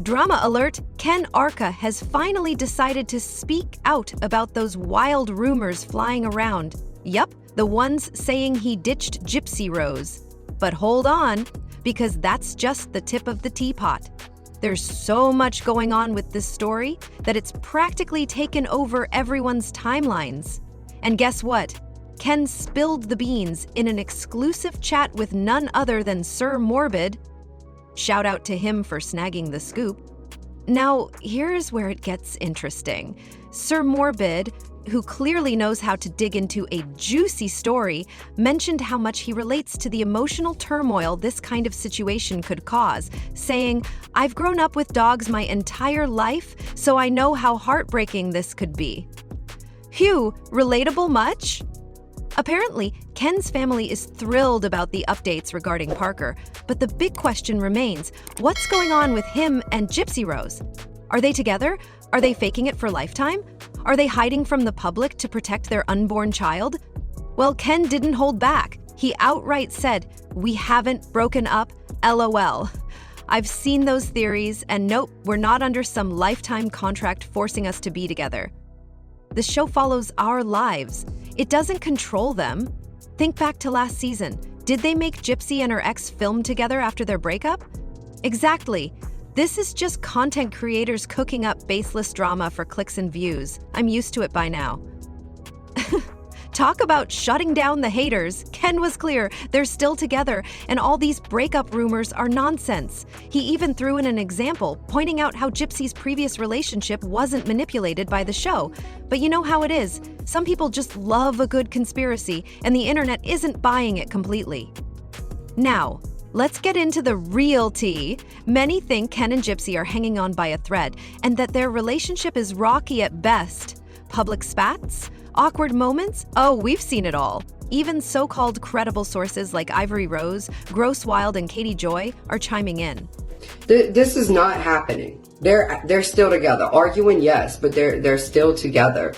Drama alert, Ken Arca has finally decided to speak out about those wild rumors flying around. Yup, the ones saying he ditched Gypsy-Rose. But hold on, because that's just the tip of the teapot. There's so much going on with this story that it's practically taken over everyone's timelines. And guess what? Ken spilled the beans in an exclusive chat with none other than Sir Morbid. Shout out to him for snagging the scoop. Now, here's where it gets interesting. Sir Morbid, who clearly knows how to dig into a juicy story, mentioned how much he relates to the emotional turmoil this kind of situation could cause, saying, "I've grown up with dogs my entire life, so I know how heartbreaking this could be." Phew, relatable much? Apparently, Ken's family is thrilled about the updates regarding Parker, but the big question remains, what's going on with him and Gypsy-Rose? Are they together? Are they faking it for Lifetime? Are they hiding from the public to protect their unborn child? Well, Ken didn't hold back. He outright said, "We haven't broken up, LOL." I've seen those theories, and nope, we're not under some Lifetime contract forcing us to be together. The show follows our lives. It doesn't control them. Think back to last season. Did they make Gypsy and her ex film together after their breakup? Exactly. This is just content creators cooking up baseless drama for clicks and views. I'm used to it by now. Talk about shutting down the haters. Ken was clear, they're still together, and all these breakup rumors are nonsense. He even threw in an example, pointing out how Gypsy's previous relationship wasn't manipulated by the show. But you know how it is. Some people just love a good conspiracy, and the internet isn't buying it completely. Now, let's get into the real tea. Many think Ken and Gypsy are hanging on by a thread, and that their relationship is rocky at best. Public spats? Awkward moments? Oh, we've seen it all. Even so-called credible sources like Ivory Rose, Gross Wild, and Katie Joy are chiming in. This is not happening. They're still together. Arguing, yes, but they're still together.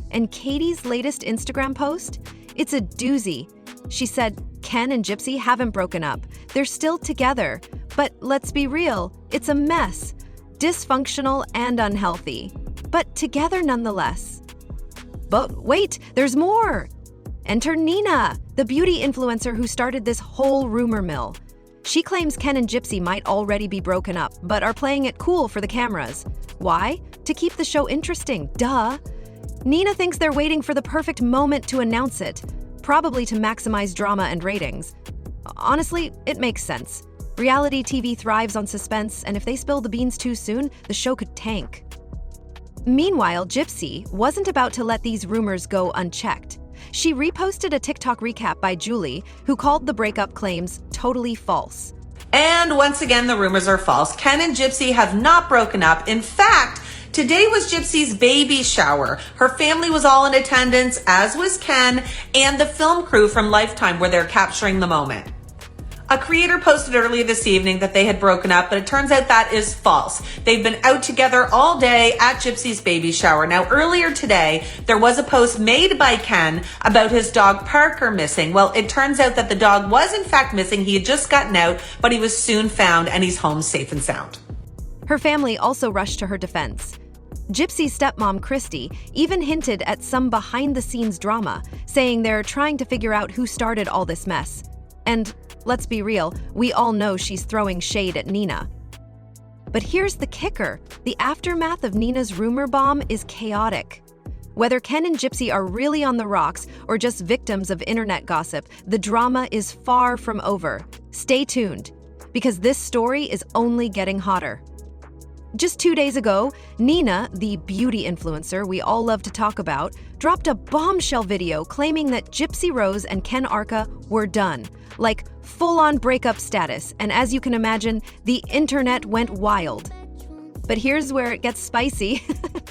And Katie's latest Instagram post? It's a doozy. She said, Ken and Gypsy haven't broken up. They're still together. But let's be real, it's a mess. Dysfunctional and unhealthy. But together nonetheless. But wait, there's more! Enter Nina, the beauty influencer who started this whole rumor mill. She claims Ken and Gypsy might already be broken up, but are playing it cool for the cameras. Why? To keep the show interesting, duh. Nina thinks they're waiting for the perfect moment to announce it, probably to maximize drama and ratings. Honestly, it makes sense. Reality TV thrives on suspense, and if they spill the beans too soon, the show could tank. Meanwhile, Gypsy wasn't about to let these rumors go unchecked. She reposted a TikTok recap by Julie, who called the breakup claims totally false. And once again, the rumors are false. Ken and Gypsy have not broken up. In fact, today was Gypsy's baby shower. Her family was all in attendance, as was Ken and the film crew from Lifetime, where they're capturing the moment. A creator posted earlier this evening that they had broken up, but it turns out that is false. They've been out together all day at Gypsy's baby shower. Now, earlier today, there was a post made by Ken about his dog Parker missing. Well, it turns out that the dog was in fact missing. He had just gotten out, but he was soon found and he's home safe and sound. Her family also rushed to her defense. Gypsy's stepmom, Christy, even hinted at some behind-the-scenes drama, saying they're trying to figure out who started all this mess. And let's be real, we all know she's throwing shade at Nina. But here's the kicker. The aftermath of Nina's rumor bomb is chaotic. Whether Ken and Gypsy are really on the rocks or just victims of internet gossip, the drama is far from over. Stay tuned, because this story is only getting hotter. Just 2 days ago, Nina, the beauty influencer we all love to talk about, dropped a bombshell video claiming that Gypsy-Rose and Ken Arca were done, like full-on breakup status, and as you can imagine, the internet went wild. But here's where it gets spicy.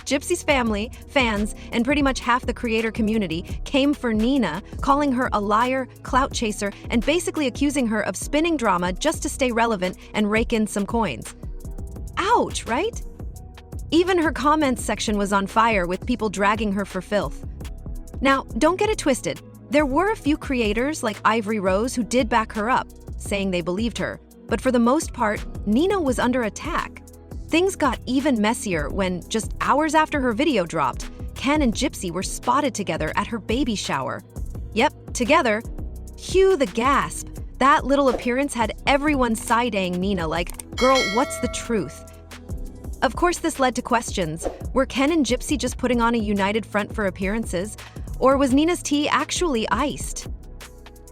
Gypsy's family, fans, and pretty much half the creator community came for Nina, calling her a liar, clout chaser, and basically accusing her of spinning drama just to stay relevant and rake in some coins. Ouch, right? Even her comments section was on fire with people dragging her for filth. Now, don't get it twisted. There were a few creators like Ivory Rose who did back her up, saying they believed her. But for the most part, Nina was under attack. Things got even messier when, just hours after her video dropped, Ken and Gypsy were spotted together at her baby shower. Yep, together. Cue the gasp. That little appearance had everyone side-eyeing Nina like, girl, what's the truth? Of course, this led to questions. Were Ken and Gypsy just putting on a united front for appearances? Or was Nina's tea actually iced?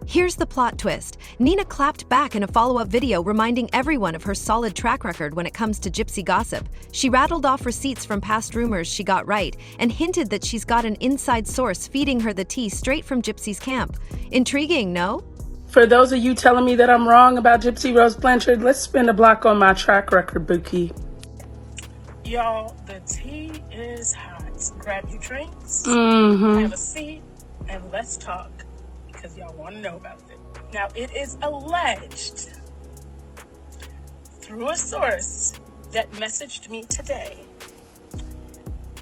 Here's the plot twist. Nina clapped back in a follow-up video reminding everyone of her solid track record when it comes to Gypsy gossip. She rattled off receipts from past rumors she got right and hinted that she's got an inside source feeding her the tea straight from Gypsy's camp. Intriguing, no? For those of you telling me that I'm wrong about Gypsy-Rose Blanchard, let's spin a block on my track record, Bookie. Y'all, the tea is hot. Grab your drinks, have a seat, and let's talk, because y'all want to know about it. Now, it is alleged through a source that messaged me today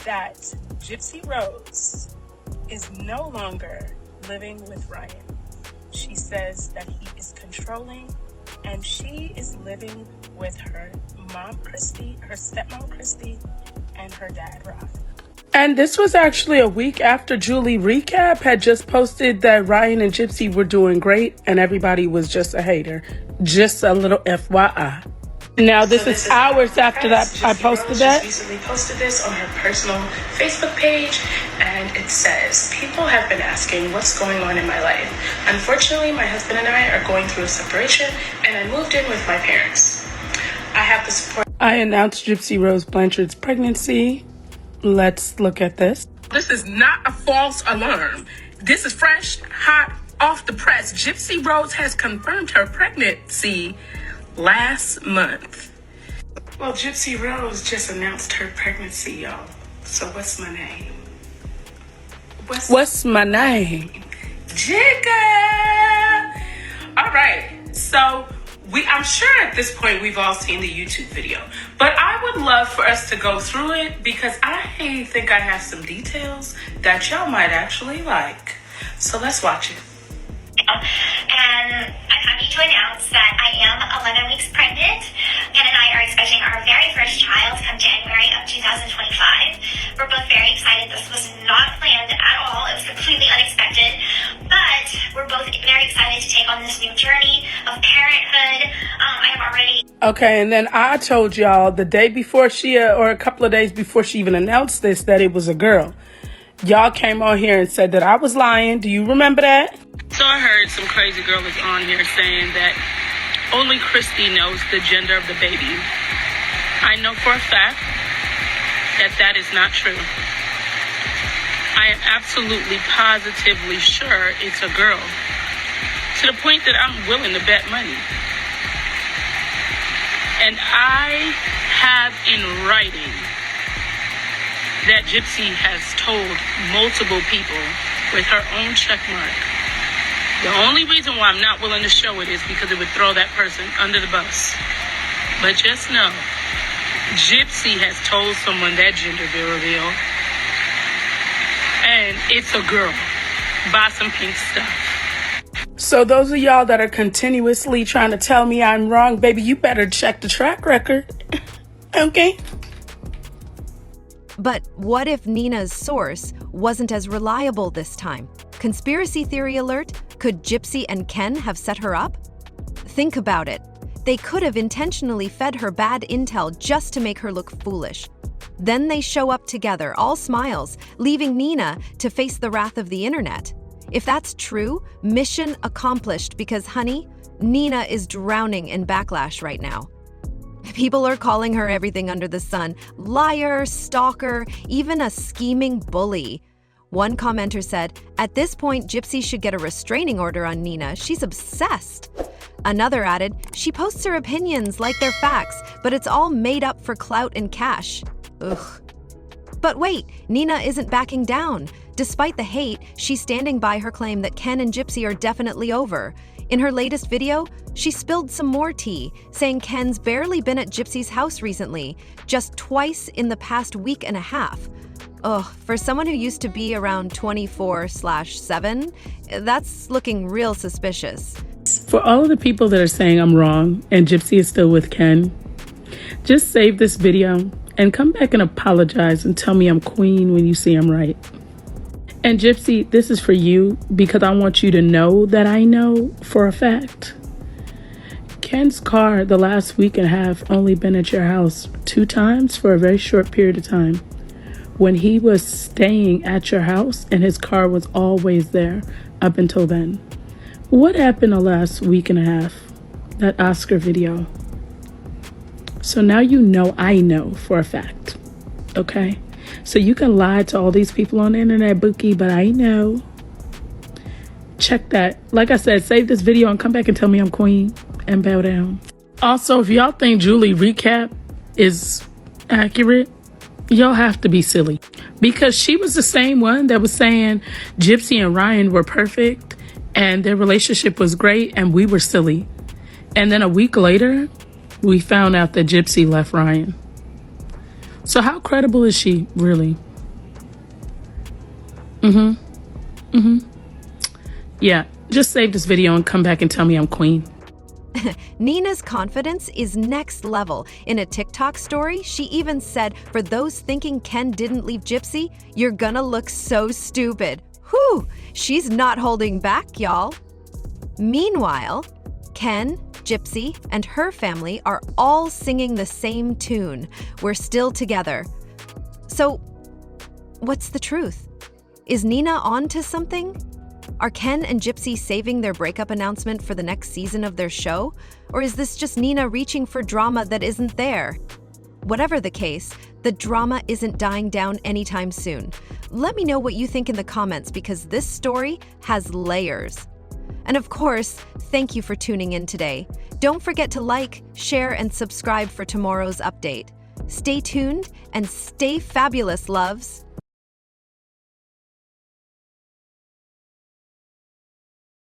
that Gypsy Rose is no longer living with Ryan. She says that he is controlling, and she is living with her mom, Christy, her stepmom, Christy, and her dad, Rob. And this was actually a week after Julie Recap had just posted that Ryan and Gypsy were doing great, and everybody was just a hater. Just a little FYI. Now, this is hours after that I posted that. She recently posted this on her personal Facebook page, and it says, people have been asking what's going on in my life. Unfortunately, my husband and I are going through a separation, and I moved in with my parents. I have the support. I announced Gypsy Rose Blanchard's pregnancy. Let's look at this. This is not a false alarm. This is fresh, hot, off the press. Gypsy Rose has confirmed her pregnancy last month. Well, Gypsy Rose just announced her pregnancy, y'all. So what's my name? What's my name? Jigga! All right, so I'm sure at this point we've all seen the YouTube video, but I would love for us to go through it because I think I have some details that y'all might actually like. So let's watch it. And I'm happy to announce that I am 11 weeks pregnant. Ken and I are expecting our very first child come January of 2025. We're both very excited. This was not planned at all. It was completely unexpected. But we're both very excited to take on this new journey of parenthood. I have already... Okay, and then I told y'all the day before or a couple of days before she even announced this, that it was a girl. Y'all came on here and said that I was lying. Do you remember that? So I heard some crazy girl is on here saying that only Christy knows the gender of the baby. I know for a fact that is not true. I am absolutely positively sure it's a girl, to the point that I'm willing to bet money. And I have in writing that Gypsy has told multiple people with her own check mark. The only reason why I'm not willing to show it is because it would throw that person under the bus. But just know, Gypsy has told someone that gender be revealed. And it's a girl. Buy some pink stuff. So those of y'all that are continuously trying to tell me I'm wrong, baby, you better check the track record. Okay? But what if Nina's source wasn't as reliable this time? Conspiracy theory alert? Could Gypsy and Ken have set her up? Think about it. They could have intentionally fed her bad intel just to make her look foolish. Then they show up together, all smiles, leaving Nina to face the wrath of the internet. If that's true, mission accomplished because, honey, Nina is drowning in backlash right now. People are calling her everything under the sun. Liar, stalker, even a scheming bully. One commenter said, at this point, Gypsy should get a restraining order on Nina. She's obsessed. Another added, she posts her opinions like they're facts, but it's all made up for clout and cash. Ugh. But wait, Nina isn't backing down. Despite the hate, she's standing by her claim that Ken and Gypsy are definitely over. In her latest video, she spilled some more tea, saying Ken's barely been at Gypsy's house recently, just twice in the past week and a half. Ugh, for someone who used to be around 24/7, that's looking real suspicious. For all of the people that are saying I'm wrong and Gypsy is still with Ken, Just save this video and come back and apologize and tell me I'm queen when you see I'm right. And Gypsy, this is for you because I want you to know that I know for a fact. Ken's car the last week and a half only been at your house 2 times for a very short period of time. When he was staying at your house and his car was always there up until then. What happened the last week and a half? That Oscar video. So now you know I know for a fact. Okay? So you can lie to all these people on the internet, Bookie, but I know. Check that. Like I said, save this video and come back and tell me I'm queen and bow down. Also, if y'all think Julie recap is accurate, y'all have to be silly. Because she was the same one that was saying Gypsy and Ryan were perfect and their relationship was great and we were silly. And then a week later, we found out that Gypsy left Ryan. So how credible is she, really? Yeah, just save this video and come back and tell me I'm queen. Nina's confidence is next level. In a TikTok story, she even said, for those thinking Ken didn't leave Gypsy, you're gonna look so stupid. Whew, she's not holding back, y'all. Meanwhile, Ken, Gypsy, and her family are all singing the same tune. We're still together. So, what's the truth? Is Nina on to something? Are Ken and Gypsy saving their breakup announcement for the next season of their show? Or is this just Nina reaching for drama that isn't there? Whatever the case, the drama isn't dying down anytime soon. Let me know what you think in the comments because this story has layers. And of course, thank you for tuning in today. Don't forget to like, share, and subscribe for tomorrow's update. Stay tuned and stay fabulous, loves.